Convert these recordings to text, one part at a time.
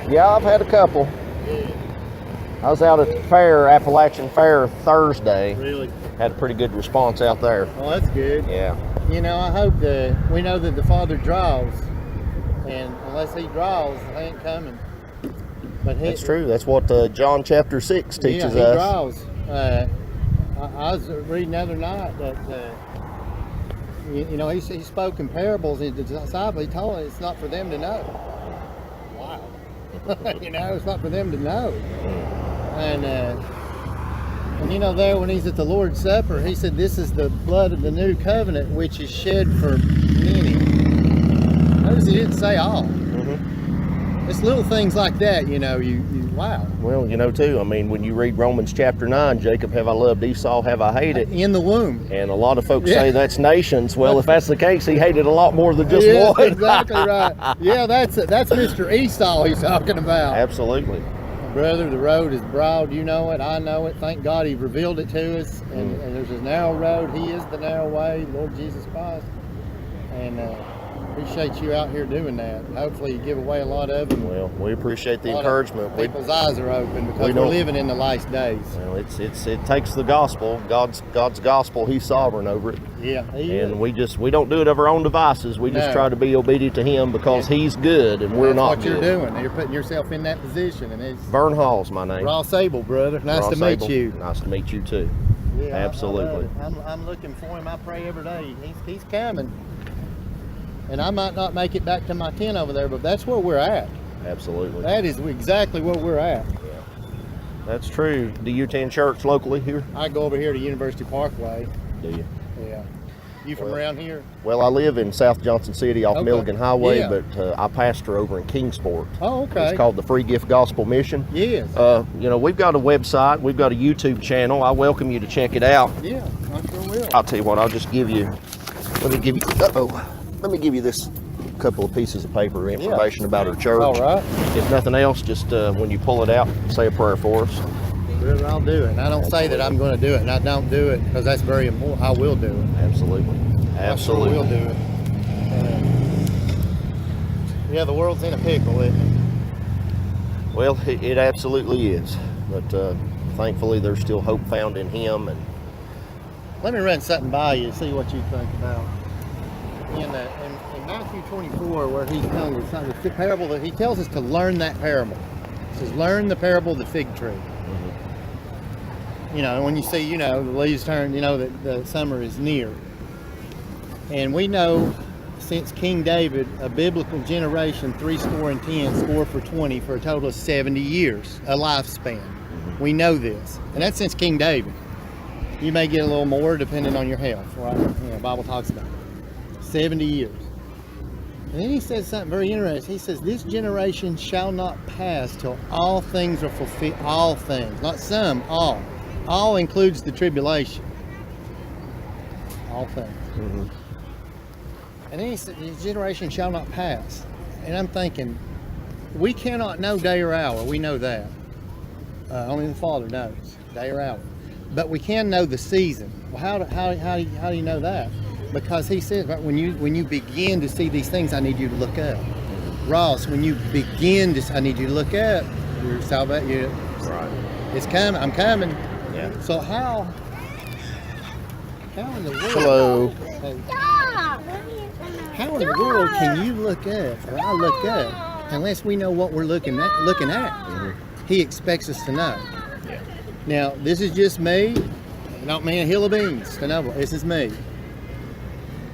Yeah, I've had a couple. I was out at the fair, Appalachian Fair, Thursday. Really? Had a pretty good response out there. Well, that's good. Yeah. You know, I hope that we know that the Father draws, and unless He draws, they ain't coming. But That's true. That's what John chapter 6 teaches He us. draws. I was reading the other night that you know he spoke in parables, and the disciples, he told us it's not for them to know. Wow. You know, it's not for them to know. And you know, there when he's at the Lord's Supper, he said, "This is the blood of the new covenant, which is shed for many." Notice he didn't say all. It's little things like that, you know. You wow. Well, you know, too. I mean, when you read Romans chapter 9, Jacob have I loved, Esau have I hated. In the womb. And a lot of folks say that's nations. Well, if that's the case, he hated a lot more than just one. Exactly right. Yeah, that's Mr. Esau he's talking about. Absolutely. Brother, the road is broad. You know it. I know it. Thank God He revealed it to us. And there's a narrow road. He is the narrow way, Lord Jesus Christ. And appreciate you out here doing that. Hopefully you give away a lot of them. Well, we appreciate the encouragement. People's eyes are open because we're living in the last days. Well, it takes the gospel, God's gospel. He's sovereign over it. Yeah, He and is. we don't do it of our own devices. We just try to be obedient to Him because He's good and we're not good. That's what you're doing. You're putting yourself in that position. And it's Vern Hall's my name. Ross Abel, brother. Nice to meet you. Nice to meet you too. Yeah, absolutely. I'm looking for him. I pray every day. He's coming. And I might not make it back to my tent over there, but that's where we're at. Absolutely. That is exactly where we're at. Yeah. That's true. Do you attend church locally here? I go over here to University Parkway. Do you? Yeah. You from around here? Well, I live in South Johnson City off Milligan Highway, Yeah. but I pastor over in Kingsport. Oh, okay. It's called the Free Gift Gospel Mission. Yes. You know, we've got a website. We've got a YouTube channel. I welcome you to check it out. Yeah, I sure will. I'll tell you what, I'll just give you, let me give you this couple of pieces of paper information about our church. All right. If nothing else, just when you pull it out, say a prayer for us. Brother, I'll do it. And I don't say that I'm going to do it, and I don't do it because that's very important. I will do it. Absolutely. Absolutely. I sure will do it. Yeah, the world's in a pickle, isn't it? Well, it absolutely is. But thankfully, there's still hope found in Him. And let me run something by you, see what you think about. In Matthew 24, where He's telling us the parable, that He tells us to learn that parable. He says, learn the parable of the fig tree. You know, when you see, you know, the leaves turn, you know that the summer is near. And we know since King David, a biblical generation, 70 score for 20 for a total of 70 years, a lifespan. We know this. And that's since King David. You may get a little more depending on your health, right? You know, the Bible talks about it. 70 years. And then He says something very interesting. He says, this generation shall not pass till all things are fulfilled. All things, not some, all. All includes the tribulation. All things. And then He said, this generation shall not pass. And I'm thinking, we cannot know day or hour. We know that. Only the Father knows day or hour. But we can know the season. Well, how do you know that? Because He says, right, when you begin to see these things, I need you to look up. Ross, when you begin to, I need you to look up. Your salvation. right. It's coming. I'm coming. Yeah. So how in the world? Hello. How in the world can you look up, or I look up, unless we know what we're looking at? He expects us to know. Yeah. Now, this is just me. I don't mean a hill of beans to know. This is me.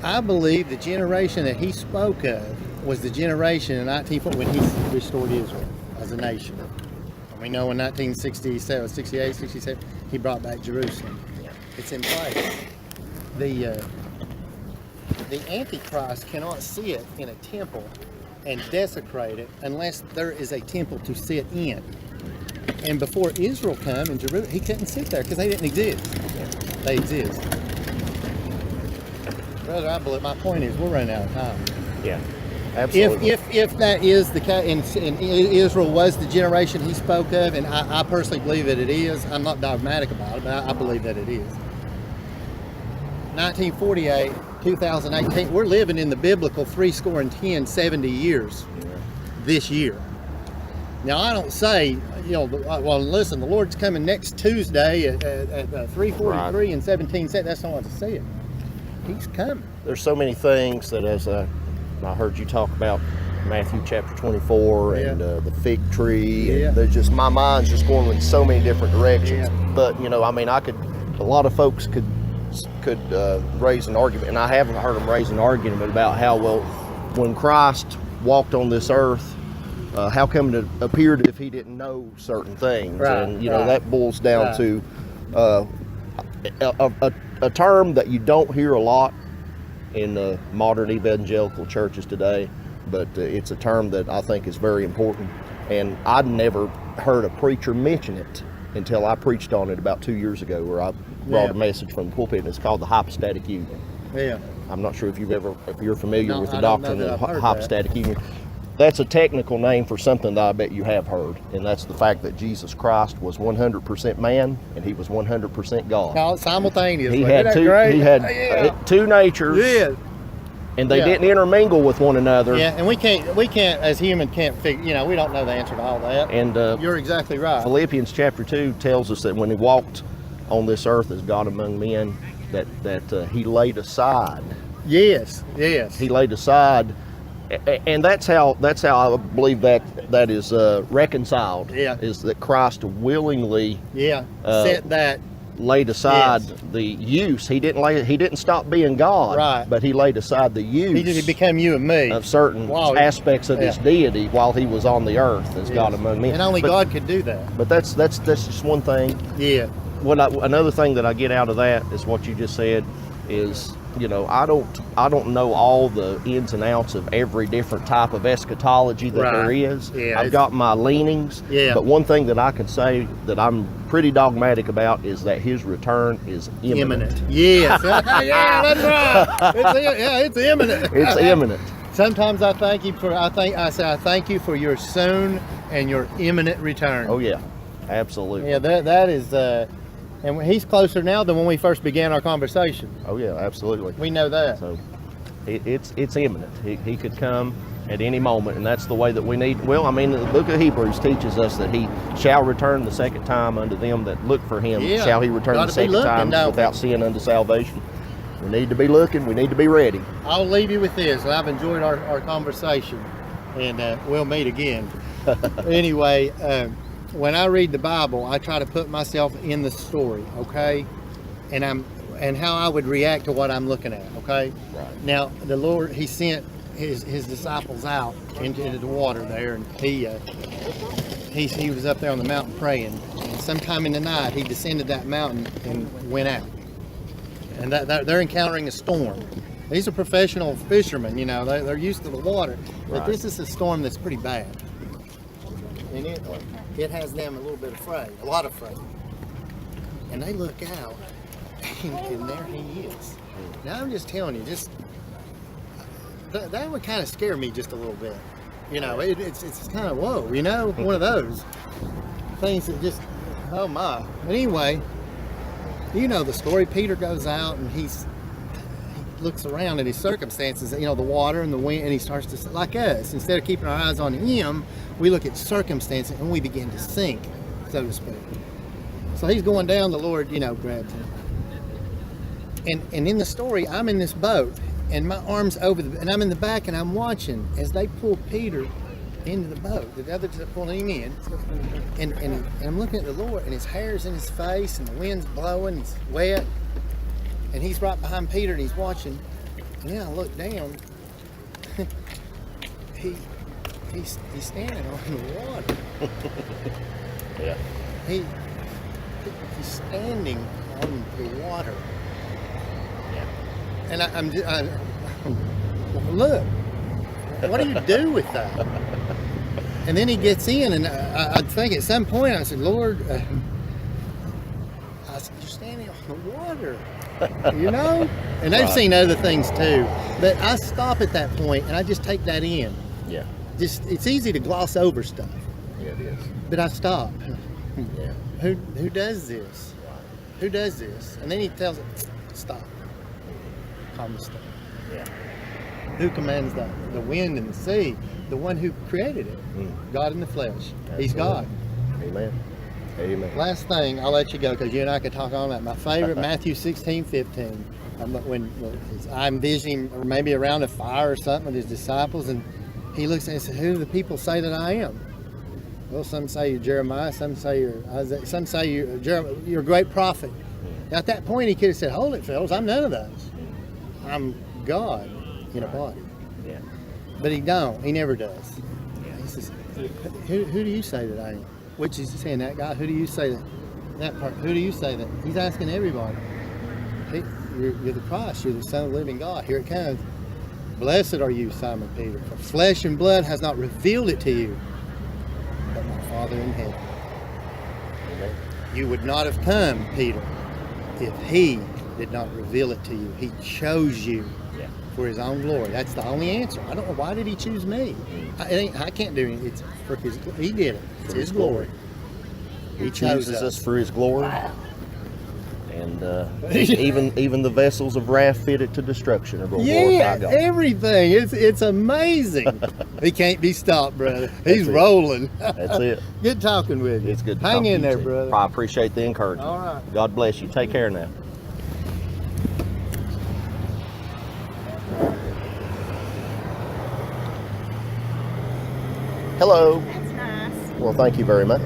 I believe the generation that He spoke of was the generation in 1940 when He restored Israel as a nation. And we know in 1967, 68, 67, He brought back Jerusalem. Yeah. It's in place. The Antichrist cannot sit in a temple and desecrate it unless there is a temple to sit in. And before Israel come in Jerusalem, he couldn't sit there because they didn't exist. They exist. Brother, I believe my point is we're running out of time. Yeah. Absolutely. If that is the case, and Israel was the generation He spoke of, and I personally believe that it is. I'm not dogmatic about it, but I believe that it is. 1948, 2018, we're living in the biblical 70 years this year. Now, I don't say, well, listen, the Lord's coming next Tuesday at 3:43 and 17 seconds. That's not what I said. He's coming. There's so many things that, as I heard you talk about Matthew chapter 24 and the fig tree, and there's just, my mind's just going in so many different directions. But a lot of folks could raise an argument, and I haven't heard them raise an argument about how, well, when Christ walked on this earth, how come it appeared if he didn't know certain things? And that boils down to a term that you don't hear a lot in modern evangelical churches today, but it's a term that I think is very important. And I'd never heard a preacher mention it until I preached on it about 2 years ago, where I brought a message from the pulpit, and it's called the hypostatic union. Yeah. I'm not sure if you're familiar with the doctrine of hypostatic union. That's a technical name for something that I bet you have heard, and that's the fact that Jesus Christ was 100% man and he was 100% God. No, simultaneously. He had two natures. Yeah. And they didn't intermingle with one another. Yeah, and we can't as humans can't figure, we don't know the answer to all that. And you're exactly right. Philippians chapter 2 tells us that when he walked on this earth as God among men, that he laid aside. Yes. He laid aside, and that's how I believe that is reconciled. Yeah. Is that Christ willingly set that. Laid aside the use. He didn't stop being God, right? But he laid aside the use. He became you and me of certain aspects of his deity while he was on the earth as God among men. And only God could do that. But that's just one thing. Yeah. Another thing that I get out of that is what you just said is, I don't know all the ins and outs of every different type of eschatology that there is. Yeah, I've got my leanings. Yeah. But one thing that I can say that I'm pretty dogmatic about is that his return is imminent. Yes. Yeah, that's right. It's imminent. It's imminent. Sometimes I thank you I thank you for your soon and your imminent return. Oh yeah, absolutely. Yeah, that is. And he's closer now than when we first began our conversation. Oh yeah, absolutely. We know that. So it's imminent. He could come at any moment, and that's the way that we need. Well, the book of Hebrews teaches us that he shall return the second time unto them that look for him. Yeah. Shall he return the second time without sin unto salvation? We need to be looking. We need to be ready. I'll leave you with this. I've enjoyed our conversation, and we'll meet again. Anyway. When I read the Bible, I try to put myself in the story, okay? And how I would react to what I'm looking at, okay? Right. Now, the Lord, he sent his disciples out into the water there, and he was up there on the mountain praying. And sometime in the night, he descended that mountain and went out. And they're encountering a storm. These are professional fishermen, they're used to the water. But this is a storm that's pretty bad. And it has them a little bit afraid, a lot afraid. And they look out, and there he is. Now I'm just telling you, that would kind of scare me just a little bit. It's kind of whoa, one of those things that just, oh my. But anyway, the story. Peter goes out and he looks around at his circumstances, the water and the wind, and he starts to, like us, instead of keeping our eyes on him, we look at circumstances and we begin to sink, so to speak. So he's going down, the Lord, grabs him. And in the story, I'm in this boat and my arm's over and I'm in the back and I'm watching as they pull Peter into the boat. The others are pulling him in. And I'm looking at the Lord, and his hair's in his face and the wind's blowing, he's wet. And he's right behind Peter and he's watching. And then I look down. He's standing on the water. Yeah. He's standing on the water. Yeah. And I'm look, what do you do with that? And then he gets in, and I think at some point I said, Lord, I said, you're standing on the water. And they've seen other things too, but I stop at that point and I just take that in. Yeah. It's easy to gloss over stuff. Yeah, it is. But I stop. Yeah. Who does this? Who does this? And then he tells it, stop. Calm the storm. Yeah. Who commands the wind and the sea? The one who created it. God in the flesh. He's God. Amen. Amen. Last thing, I'll let you go because you and I could talk all night. My favorite, Matthew 16:15. When I'm visiting, or maybe around a fire or something with his disciples, and he looks and says, "Who do the people say that I am?" Well, some say you're Jeremiah, some say you're Isaiah, some say you're a great prophet. Now, at that point, he could have said, "Hold it, fellas, I'm none of those. I'm God in a body." Yeah. But he don't. He never does. He says, who do you say that I am? Which is saying that guy. Who do you say that part? Who do you say that? He's asking everybody. You're the Christ. You're the Son of the living God. Here it comes. Blessed are you, Simon Peter, for flesh and blood has not revealed it to you, but my Father in heaven. Amen. You would not have come, Peter, if he did not reveal it to you. He chose you for his own glory. That's the only answer. I don't know, why did he choose me? I can't do it. It's for his. He did it. It's his glory. He chooses us for his glory. And even the vessels of wrath fitted to destruction are going to glorify God. Everything. It's amazing. He can't be stopped, brother. He's rolling. That's it. Good talking with you. It's good to Hang talk in to you there, too. brother. I appreciate the encouragement. All right. God bless you. Take care now. Hello. That's nice. Well, thank you very much.